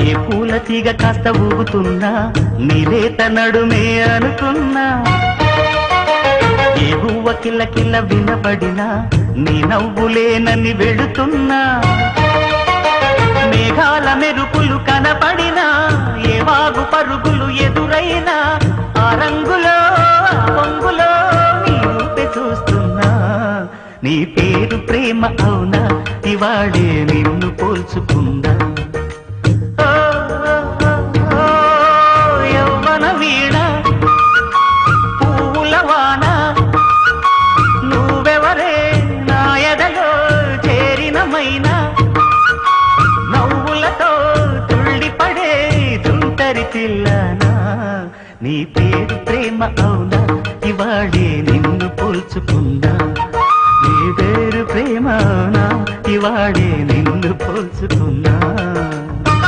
ఏ పూల తీగ కాస్త ఊగుతున్నా నీలేత నడుమే అనుకున్నా ఏ గువ్వ కిల్ల కిల్ల వినపడినా నీ నవ్వులేనని వెళుతున్నా మేఘాల మెరుపులు కనపడినా ఏ వాగు పరుగులు ఎదురైనా ఆ రంగులో పొంగులో నీ రూపే చూస్తున్నా నీ పేరు ప్రేమ అవునా ఇవాడే నిన్ను పోల్చుకుందా యవ్వన వీణ పూల వాన నువ్వెవరే నా ఎదలో చేరినమైనా నవ్వులతో తుళ్ళిపడే తుంటరి పిల్లనా నీ పేరు ప్రేమ అవునా ఇవాడే నిన్ను పోల్చుకుందా నీ పేరు ప్రేమ అవునా ఇవాడే నిన్ను పోల్చుకుందా